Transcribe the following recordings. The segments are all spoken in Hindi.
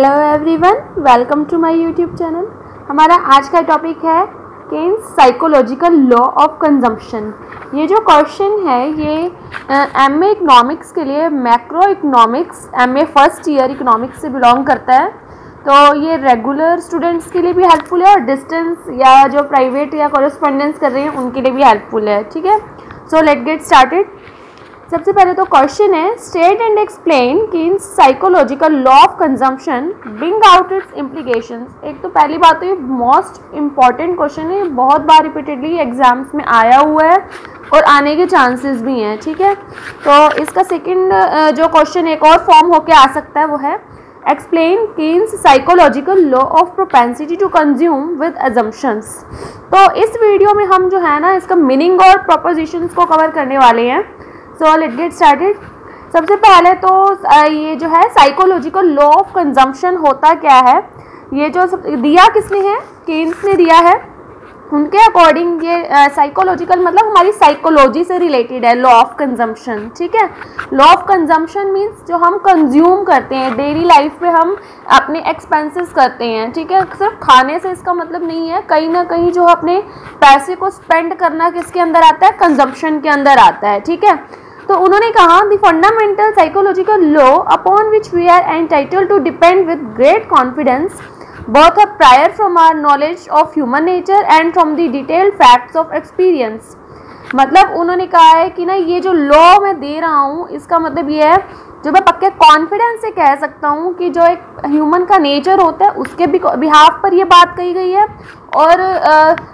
Hello everyone, welcome to my YouTube channel. हमारा आज का टॉपिक है Keynes psychological law of consumption. ये जो क्वेश्चन है ये एमए इकोनॉमिक्स के लिए, macro economics MA first year economics से बिलोंग करता है, तो ये रेगुलर स्टूडेंट्स के लिए भी हेल्पफुल है और डिस्टेंस या जो प्राइवेट या कॉरेस्पॉन्डेंस कर रहे हैं उनके लिए भी हेल्पफुल है। ठीक है, सो लेट गेट स्टार्टेड। सबसे पहले तो क्वेश्चन है, state and explain Keynes psychological law of consumption, bring out its implications. एक तो पहली बात तो ये मोस्ट इम्पॉर्टेंट क्वेश्चन है, बहुत बार रिपीटेडली एग्जाम्स में आया हुआ है और आने के चांसेस भी हैं। ठीक है, तो इसका सेकंड जो क्वेश्चन एक और फॉर्म होके आ सकता है वो है, explain Keynes psychological law of propensity to consume with assumptions. तो इस वीडियो में हम जो है ना इसका मीनिंग और प्रोपोजिशंस को कवर करने वाले हैं। So let get started. सबसे पहले तो ये जो है साइकोलॉजिकल लॉ ऑफ कंजम्पशन होता क्या है, ये जो दिया किसने है, केन्स ने दिया है। उनके अकॉर्डिंग ये साइकोलॉजिकल मतलब हमारी साइकोलॉजी से रिलेटेड है लॉ ऑफ कंजम्पशन। ठीक है, लॉ ऑफ कंजम्पशन मीन्स जो हम कंज्यूम करते हैं डेली लाइफ में, हम अपने एक्सपेंसेस करते हैं। ठीक है, सिर्फ खाने से इसका मतलब नहीं है, कहीं ना कहीं जो अपने पैसे को स्पेंड करना किसके अंदर आता है, कंजम्पशन के अंदर आता है। ठीक है, तो उन्होंने कहा the fundamental psychological law upon which we are entitled to depend with great confidence both are prior from our knowledge of human nature and from the detailed facts of experience। मतलब उन्होंने कहा है कि ना ये जो लॉ मैं दे रहा हूँ इसका मतलब ये है, जो मैं पक्के कॉन्फिडेंस से कह सकता हूँ कि जो एक ह्यूमन का नेचर होता है उसके भी बिहाफ पर ये बात कही गई है और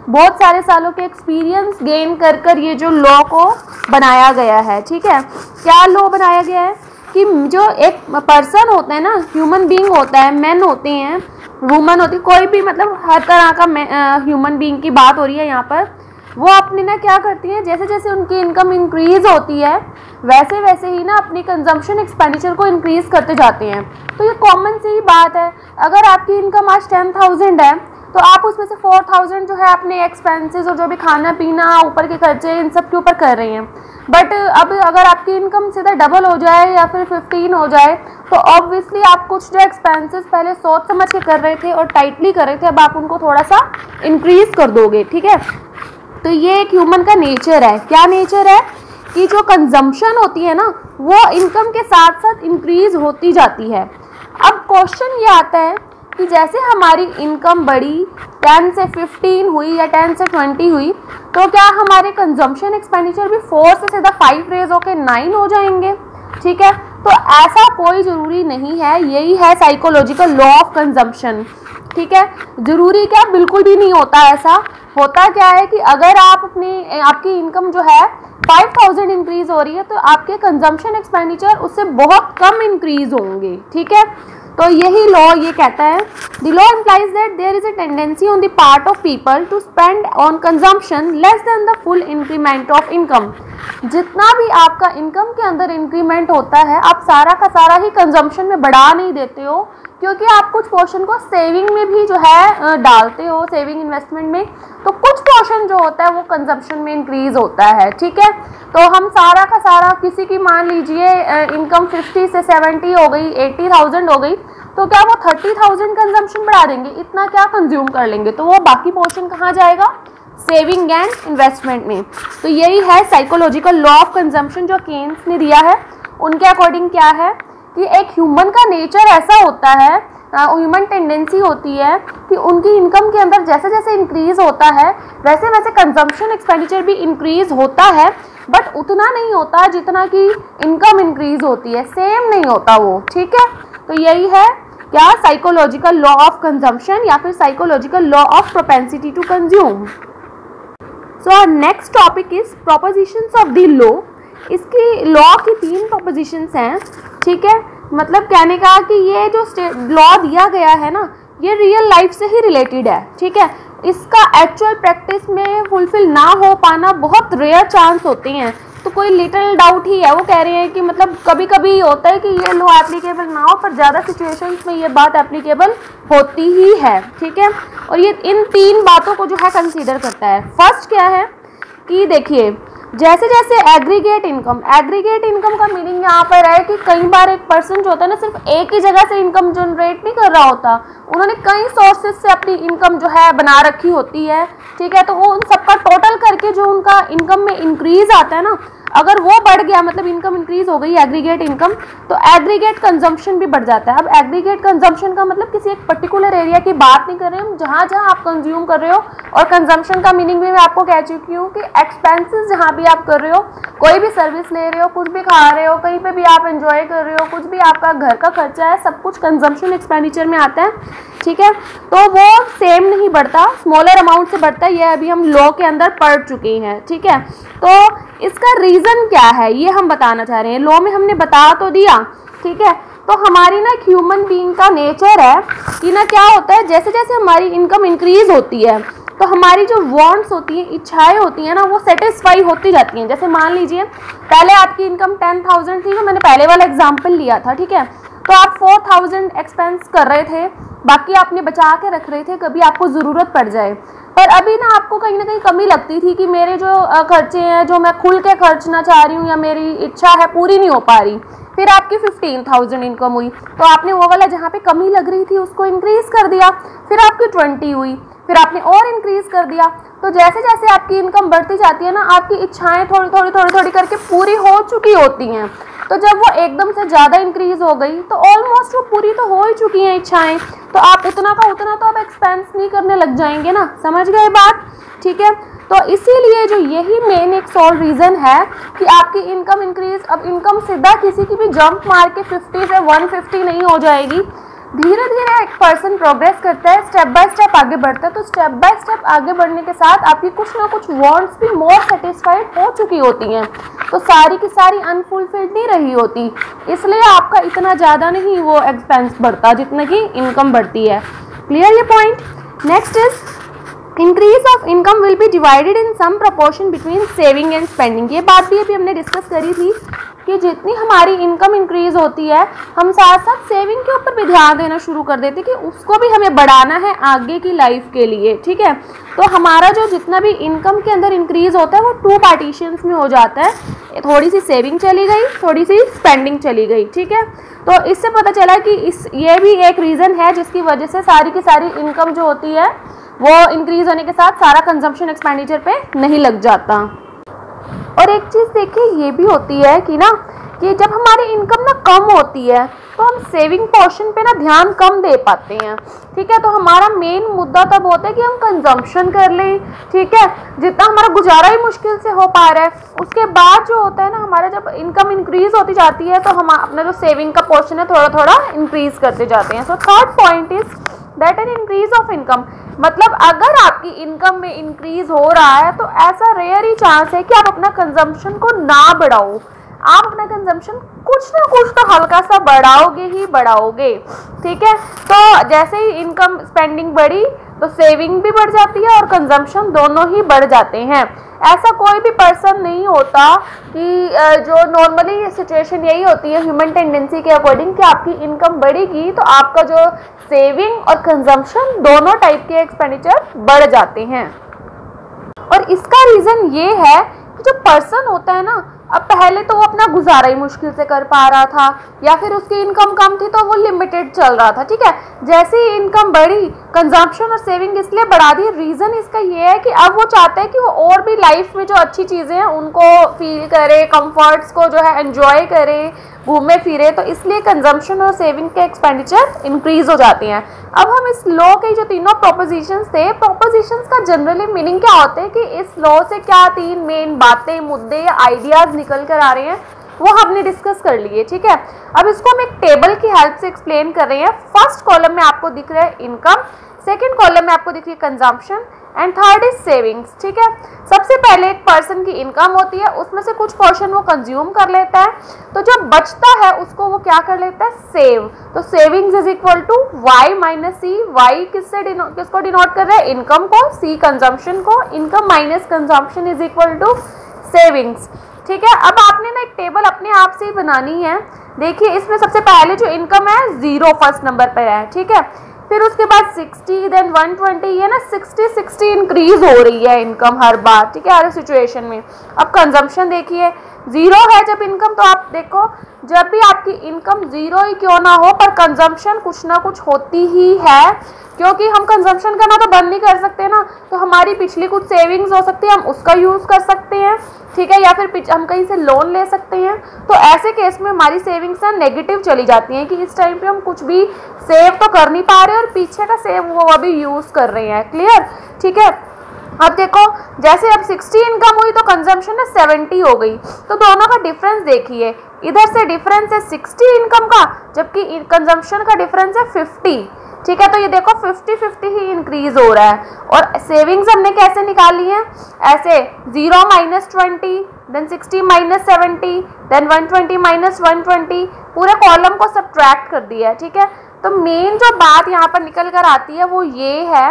बहुत सारे सालों के एक्सपीरियंस गेन कर ये जो लॉ को बनाया गया है। ठीक है, क्या लॉ बनाया गया है कि जो एक पर्सन होता है ना, ह्यूमन बीइंग होता है, मैन होते हैं, वुमन होती, कोई भी मतलब हर तरह का ह्यूमन बीइंग की बात हो रही है यहाँ पर, वो अपने ना क्या करती हैं, जैसे जैसे उनकी इनकम इंक्रीज होती है वैसे वैसे ही ना अपनी कंजम्पशन एक्सपेंडिचर को इंक्रीज करते जाते हैं। तो ये कॉमन सी ही बात है, अगर आपकी इनकम आज 10,000 है तो आप उसमें से 4,000 जो है अपने एक्सपेंसेस और जो भी खाना पीना ऊपर के खर्चे इन सब के ऊपर कर रही हैं। बट अब अगर आपकी इनकम सीधा डबल हो जाए या फिर 15 हो जाए तो ऑब्वियसली आप कुछ जो एक्सपेंसेस पहले सोच समझ के कर रहे थे और टाइटली कर रहे थे, अब आप उनको थोड़ा सा इंक्रीज कर दोगे। ठीक है, तो ये एक ह्यूमन का नेचर है। क्या नेचर है कि जो कंजम्पशन होती है ना वो इनकम के साथ साथ इंक्रीज होती जाती है। अब क्वेश्चन ये आता है कि जैसे हमारी इनकम बढ़ी, 10 से 15 हुई या 10 से 20 हुई, तो क्या हमारे कंजम्पशन एक्सपेंडिचर भी 4 से सीधा 5 रेज होकर 9 हो जाएंगे। ठीक है, तो ऐसा कोई ज़रूरी नहीं है, यही है साइकोलॉजिकल लॉ ऑफ कंजम्पशन। ठीक है, ज़रूरी क्या, बिल्कुल भी नहीं होता ऐसा। होता क्या है कि अगर आप आपकी इनकम जो है 5,000 इंक्रीज हो रही है तो आपके कंजम्पशन एक्सपेंडिचर उससे बहुत कम इंक्रीज होंगे। ठीक है, तो यही लॉ ये कहता है, the law implies that there is a tendency on the part of people to spend on consumption less than the full increment of income. जितना भी आपका इनकम के अंदर इंक्रीमेंट होता है आप सारा का सारा ही कंजम्पशन में बढ़ा नहीं देते हो, क्योंकि आप कुछ पोर्शन को सेविंग में भी जो है डालते हो, सेविंग इन्वेस्टमेंट में, तो कुछ पोर्शन जो होता है वो कंजम्पशन में इंक्रीज होता है। ठीक है, तो हम सारा का सारा, किसी की मान लीजिए इनकम 50 से 70 हो गई, 80,000 हो गई, तो क्या वो 30,000 कंजम्पशन बढ़ा देंगे, इतना क्या कंज्यूम कर लेंगे, तो वो बाकी पोर्शन कहाँ जाएगा, सेविंग एंड इन्वेस्टमेंट में। तो यही है साइकोलॉजिकल लॉ ऑफ कंजम्पशन जो केन्स ने दिया है। उनके अकॉर्डिंग क्या है कि एक ह्यूमन का नेचर ऐसा होता है, ह्यूमन टेंडेंसी होती है कि उनकी इनकम के अंदर जैसे जैसे इंक्रीज होता है वैसे वैसे कंजम्पशन एक्सपेंडिचर भी इंक्रीज होता है, बट उतना नहीं होता जितना कि इनकम इंक्रीज होती है, सेम नहीं होता वो। ठीक है, तो यही है क्या, साइकोलॉजिकल लॉ ऑफ कंजम्पशन या फिर psychological law of propensity to consume. So our next topic is propositions of the law. इसकी लॉ की 3 प्रोपोजिशंस हैं। ठीक है, मतलब कहने का कि ये जो लॉ दिया गया है ना ये रियल लाइफ से ही रिलेटेड है। ठीक है, इसका एक्चुअल प्रैक्टिस में फुलफिल ना हो पाना बहुत रेयर चांस होते हैं, तो कोई लिटिल डाउट ही है। वो कह रहे हैं कि मतलब कभी कभी होता है कि ये लॉ एप्लीकेबल ना हो, पर ज़्यादा सिचुएशंस में ये बात एप्लीकेबल होती ही है। ठीक है, और ये इन 3 बातों को जो है कंसीडर करता है। फर्स्ट क्या है कि देखिए, जैसे जैसे एग्रीगेट इनकम का मीनिंग यहाँ पर है कि कई बार एक पर्सन जो होता है ना सिर्फ एक ही जगह से इनकम जनरेट नहीं कर रहा होता, उन्होंने कई सोर्सेज से अपनी इनकम जो है बना रखी होती है, ठीक है। तो वो उन सबका टोटल करके जो उनका इनकम में इंक्रीज आता है ना, अगर वो बढ़ गया मतलब इनकम इंक्रीज हो गई एग्रीगेट इनकम, तो एग्रीगेट कंजम्पशन भी बढ़ जाता है। अब एग्रीगेट कंजम्पशन का मतलब किसी एक पर्टिकुलर एरिया की बात नहीं कर रहे हम, जहाँ जहाँ आप कंज्यूम कर रहे हो, और कंजम्पशन का मीनिंग भी मैं आपको कह चुकी हूँ कि एक्सपेंसेस जहाँ भी आप कर रहे हो, कोई भी सर्विस ले रहे हो, कुछ भी खा रहे हो, कहीं पे भी आप एंजॉय कर रहे हो, कुछ भी आपका घर का खर्चा है, सब कुछ कंजम्पशन एक्सपेंडिचर में आता है, ठीक है। तो वो सेम नहीं बढ़ता, स्मॉलर अमाउंट से बढ़ता है, ये अभी हम लॉ के अंदर पढ़ चुके हैं, ठीक है। तो इसका रीज़न क्या है ये हम बताना चाह रहे हैं। लॉ में हमने बता तो दिया, ठीक है। तो हमारी ना एक ह्यूमन बीइंग का नेचर है कि ना क्या होता है, जैसे जैसे हमारी इनकम इंक्रीज होती है तो हमारी जो वांट्स होती हैं, इच्छाएं होती हैं ना, वो सेटिस्फाई होती जाती हैं। जैसे मान लीजिए पहले आपकी इनकम 10,000 थी, जो मैंने पहले वाला एग्जाम्पल लिया था, ठीक है। तो आप 4,000 एक्सपेंस कर रहे थे, बाकी आपने बचा के रख रहे थे, कभी आपको ज़रूरत पड़ जाए। पर अभी ना आपको कहीं ना कहीं कमी लगती थी कि मेरे जो खर्चे हैं, जो मैं खुल के खर्चना चाह रही हूँ या मेरी इच्छा है पूरी नहीं हो पा रही। फिर आपकी 15,000 इनकम हुई, तो आपने वो वाला जहाँ पे कमी लग रही थी उसको इंक्रीज कर दिया। फिर आपकी 20 हुई, फिर आपने और इंक्रीज कर दिया। तो जैसे जैसे आपकी इनकम बढ़ती जाती है ना, आपकी इच्छाएं थोड़ी थोड़ी करके पूरी हो चुकी होती हैं। तो जब वो एकदम से ज़्यादा इंक्रीज हो गई तो ऑलमोस्ट वो पूरी तो हो ही चुकी हैं इच्छाएं, तो आप उतना का उतना तो अब एक्सपेंस नहीं करने लग जाएंगे ना, समझ गए बात, ठीक है। तो इसीलिए जो यही मेन एक सोल रीज़न है कि आपकी इनकम इंक्रीज, अब इनकम सीधा किसी की भी जंप मार के 50 से 150 नहीं हो जाएगी। धीरे धीरे एक पर्सन प्रोग्रेस करता है, स्टेप बाय स्टेप आगे बढ़ता है। तो स्टेप बाय स्टेप आगे बढ़ने के साथ आपकी कुछ ना कुछ वांट्स भी मोर सेटिस्फाइड हो चुकी होती हैं, तो सारी की सारी अनफुलफिल्ड नहीं रही होती, इसलिए आपका इतना ज़्यादा नहीं वो एक्सपेंस बढ़ता जितना कि इनकम बढ़ती है। क्लियर ये point. Next is increase of income will be divided in some proportion between saving and spending. ये बात भी अभी हमने डिस्कस करी थी कि जितनी हमारी इनकम इंक्रीज होती है, हम साथ साथ सेविंग के ऊपर भी ध्यान देना शुरू कर देते कि उसको भी हमें बढ़ाना है आगे की लाइफ के लिए, ठीक है। तो हमारा जो जितना भी इनकम के अंदर इंक्रीज होता है वो 2 पार्टीशंस में हो जाता है, थोड़ी सी सेविंग चली गई, थोड़ी सी स्पेंडिंग चली गई, ठीक है। तो इससे पता चला कि ये भी एक रीज़न है जिसकी वजह से सारी की सारी इनकम जो होती है वो इंक्रीज होने के साथ सारा कंजम्पशन एक्सपेंडिचर पे नहीं लग जाता। और एक चीज़ देखिए ये भी होती है कि ना कि जब हमारी इनकम ना कम होती है तो हम सेविंग पोर्शन पे ना ध्यान कम दे पाते हैं, ठीक है। तो हमारा मेन मुद्दा तब होता है कि हम कंजम्पशन कर लें, ठीक है, जितना हमारा गुजारा ही मुश्किल से हो पा रहा है। उसके बाद जो होता है ना, हमारा जब इनकम इंक्रीज होती जाती है तो हम अपना जो सेविंग का पोर्शन है थोड़ा थोड़ा इंक्रीज करते जाते हैं। So third point is that an increase of income, मतलब अगर आपकी इनकम में इंक्रीज हो रहा है तो ऐसा रेयर ही चांस है कि आप अपना कंजम्पशन को ना बढ़ाओ, आप अपना कंजम्पशन कुछ ना कुछ तो हल्का सा बढ़ाओगे ही बढ़ाओगे, ठीक है। तो जैसे ही इनकम स्पेंडिंग बढ़ी तो सेविंग भी बढ़ जाती है और कंजम्पशन दोनों ही बढ़ जाते हैं। ऐसा कोई भी पर्सन नहीं होता कि जो नॉर्मली सिचुएशन यही होती है ह्यूमन टेंडेंसी के अकॉर्डिंग कि आपकी इनकम बढ़ेगी तो आपका जो सेविंग और कंजम्पशन दोनों टाइप के एक्सपेंडिचर बढ़ जाते हैं। और इसका रीज़न ये है कि जो पर्सन होता है ना, अब पहले तो वो अपना गुजारा ही मुश्किल से कर पा रहा था या फिर उसकी इनकम कम थी तो वो लिमिटेड चल रहा था, ठीक है। जैसे ही इनकम बढ़ी, कंजम्पशन और सेविंग इसलिए बढ़ा दी, रीज़न इसका ये है कि अब वो चाहता है कि वो और भी लाइफ में जो अच्छी चीज़ें हैं उनको फील करे, कंफर्ट्स को जो है एंजॉय करे, घूमे फिरे, तो इसलिए कंजम्पशन और सेविंग के एक्सपेंडिचर इंक्रीज हो जाते हैं। अब हम इस लॉ के जो तीनों प्रोपोजिशंस थे, प्रोपोजिशंस का जनरली मीनिंग क्या होता है कि इस लॉ से क्या 3 मेन बातें, मुद्दे या आइडियाज निकल कर आ रहे हैं वो हमने डिस्कस कर लिए, ठीक है। अब इसको हम एक टेबल की हेल्प से एक्सप्लेन कर रहे हैं। फर्स्ट कॉलम में आपको दिख रहा है इनकम, सेकेंड कॉलम में आपको दिख रही है consumption and third is savings, ठीक है। सबसे पहले एक पर्सन की इनकम होती है, उसमें से कुछ पोर्शन वो कंज्यूम कर लेता है, तो जो बचता है उसको वो क्या कर लेता है, सेव। तो savings is equal to Y minus C. Y किसको डिनोट कर रहा है, इनकम को, सी कंजम्पशन को। Income minus consumption is equal to savings, ठीक है। अब आपने ना एक टेबल अपने आप से ही बनानी है। देखिए इसमें सबसे पहले जो इनकम है 0 फर्स्ट नंबर पर है, ठीक है। फिर उसके बाद 60, देन 120, ये ना 60 इंक्रीज हो रही है इनकम हर बार, ठीक है, हर सिचुएशन में। अब कंजम्पशन देखिए, जीरो है जब इनकम, तो आप देखो जब भी आपकी इनकम जीरो ही क्यों ना हो पर कंजम्पशन कुछ ना कुछ होती ही है, क्योंकि हम कंजम्पशन करना तो बंद नहीं कर सकते ना, तो हमारी पिछली कुछ सेविंग्स हो सकती है, हम उसका यूज़ कर सकते हैं, ठीक है, या फिर हम कहीं से लोन ले सकते हैं। तो ऐसे केस में हमारी सेविंग्स ना नेगेटिव चली जाती हैं कि इस टाइम पे हम कुछ भी सेव तो कर नहीं पा रहे और पीछे का सेव वो अभी यूज़ कर रहे हैं। क्लियर, ठीक है। अब देखो जैसे अब 60 इनकम हुई तो कंजम्पशन ना 70 हो गई, तो दोनों का डिफरेंस देखिए, इधर से डिफरेंस है 60 इनकम का, जबकि कंजम्पशन का डिफरेंस है 50, ठीक है। तो ये देखो 50-50 ही इंक्रीज हो रहा है। और सेविंग्स हमने कैसे निकाली है, ऐसे 0 - 20, देन 60 - 70, देन 120 - 120, पूरे कॉलम को सब्ट्रैक्ट कर दिया है, ठीक है। तो मेन जो बात यहाँ पर निकल कर आती है वो ये है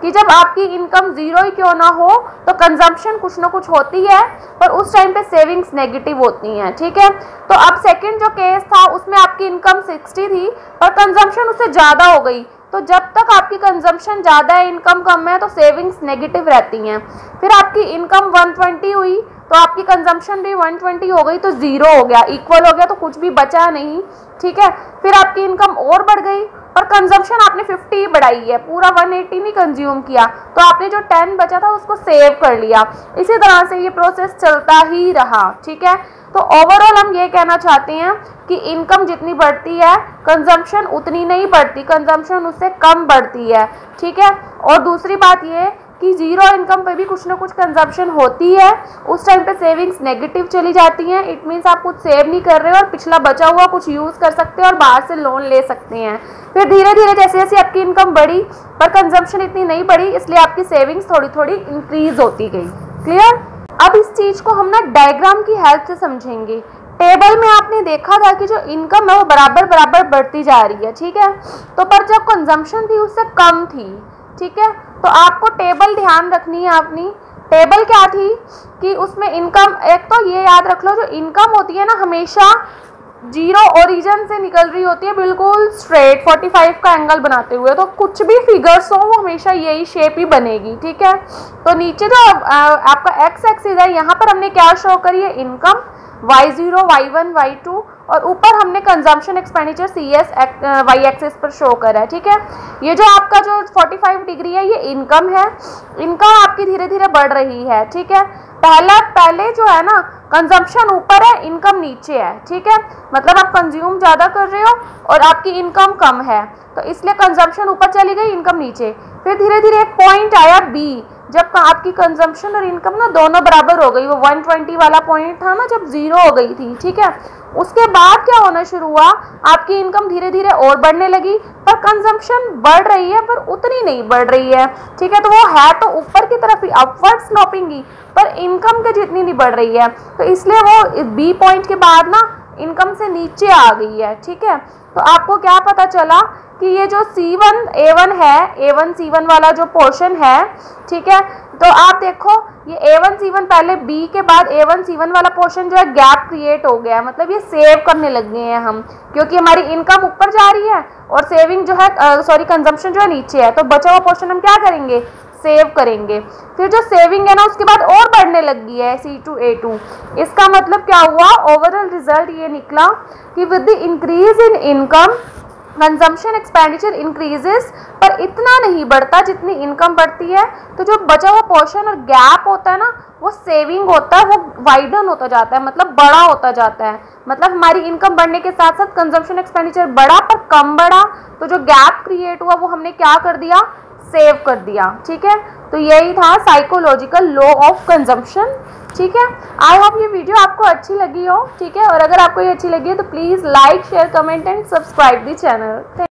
कि जब आपकी इनकम जीरो ही क्यों ना हो तो कंजम्पशन कुछ ना कुछ होती है, पर उस टाइम पे सेविंग्स नेगेटिव होती हैं, ठीक है। तो अब सेकंड जो केस था उसमें आपकी इनकम 60 थी पर कंजम्पशन उससे ज़्यादा हो गई, तो जब तक आपकी कंजम्पशन ज़्यादा है इनकम कम है तो सेविंग्स नेगेटिव रहती हैं। फिर आपकी इनकम 120 हुई तो आपकी कंजम्पशन भी 120 हो गई, तो ज़ीरो हो गया, इक्वल हो गया, तो कुछ भी बचा नहीं, ठीक है। फिर आपकी इनकम और बढ़ गई और कंजम्पशन आपने 50 बढ़ाई है, पूरा 180 नहीं कंज्यूम किया, तो आपने जो 10 बचा था उसको सेव कर लिया। इसी तरह से ये प्रोसेस चलता ही रहा, ठीक है। तो ओवरऑल हम ये कहना चाहते हैं कि इनकम जितनी बढ़ती है कंजम्पशन उतनी नहीं बढ़ती, कंजम्पशन उससे कम बढ़ती है, ठीक है। और दूसरी बात ये कि जीरो इनकम पे भी कुछ ना कुछ कंजम्पशन होती है, उस टाइम पे सेविंग्स नेगेटिव चली जाती हैं, इट मीन्स आप कुछ सेव नहीं कर रहे हो और पिछला बचा हुआ कुछ यूज़ कर सकते हैं और बाहर से लोन ले सकते हैं। फिर धीरे धीरे जैसे जैसे आपकी इनकम बढ़ी पर कंजम्पशन इतनी नहीं बढ़ी, इसलिए आपकी सेविंग्स थोड़ी थोड़ी इंक्रीज होती गई। क्लियर। अब इस चीज़ को हम ना डायग्राम की हेल्प से समझेंगे। टेबल में आपने देखा था कि जो इनकम है वो बराबर बराबर बढ़ती जा रही है, ठीक है, तो पर जब कंजम्पशन थी उससे कम थी, ठीक है। तो आपको टेबल ध्यान रखनी है अपनी। टेबल क्या थी कि उसमें इनकम, एक तो ये याद रख लो जो इनकम होती है ना हमेशा जीरो ओरिजिन से निकल रही होती है, बिल्कुल स्ट्रेट 45 का एंगल बनाते हुए, तो कुछ भी फिगर्स हो वो हमेशा यही शेप ही बनेगी, ठीक है। तो नीचे जो आपका एक्स एक्सिस है यहाँ पर हमने क्या शो करी है, इनकम, y0, y1, y2, और ऊपर हमने consumption expenditure CS y axis पर शो करा है, ठीक है। ये जो आपका जो 45 डिग्री है ये इनकम है, इनकम आपकी धीरे धीरे बढ़ रही है, ठीक है। पहले जो है ना कंजम्पशन ऊपर है इनकम नीचे है, ठीक है, मतलब आप कंज्यूम ज़्यादा कर रहे हो और आपकी इनकम कम है, तो इसलिए कंजम्पशन ऊपर चली गई, इनकम नीचे। फिर धीरे धीरे एक पॉइंट आया B, जब आपकी कंजम्पशन और इनकम ना दोनों बराबर हो गई, वो 120 वाला पॉइंट था ना जब जीरो हो गई थी, ठीक है। उसके बाद क्या होना शुरू हुआ, आपकी इनकम धीरे धीरे और बढ़ने लगी पर कंजम्पशन बढ़ रही है पर उतनी नहीं बढ़ रही है, ठीक है। तो वो है तो ऊपर की तरफ ही अपवर्ड स्लोपिंग ही, पर इनकम के जितनी नहीं बढ़ रही है, तो इसलिए वो B पॉइंट के बाद ना इनकम से नीचे आ गई है, ठीक है। तो आपको क्या पता चला कि ये जो C1 A1 है, A1 C1 वाला जो पोर्शन है, ठीक है, तो आप देखो ये A1 C1 पहले B के बाद A1 C1 वाला पोर्शन जो है गैप क्रिएट हो गया है, मतलब ये सेव करने लग गए हैं हम, क्योंकि हमारी इनकम ऊपर जा रही है और सेविंग जो है कंजम्पशन जो है नीचे है, तो बचा हुआ पोर्शन हम क्या करेंगे, सेव करेंगे। फिर जो सेविंग है ना उसके बाद और बढ़ने लगी है C2 A2, इसका मतलब क्या हुआ, ओवरऑल रिजल्ट ये निकला कि with the increase in income consumption expenditure increases, पर इतना नहीं बढ़ता जितनी इनकम बढ़ती है, तो जो बचा हुआ पोर्शन और गैप होता है ना वो सेविंग होता है, वो वाइडन होता जाता है, मतलब बड़ा होता जाता है, मतलब हमारी इनकम बढ़ने के साथ साथ कंजम्पशन एक्सपेंडिचर बढ़ा पर कम बढ़ा, तो जो गैप क्रिएट हुआ वो हमने क्या कर दिया, सेव कर दिया, ठीक है। तो यही था साइकोलॉजिकल लॉ ऑफ कंजम्पशन, ठीक है। आई होप ये वीडियो आपको अच्छी लगी हो, ठीक है, और अगर आपको ये अच्छी लगी है तो please like, share, comment and subscribe the channel.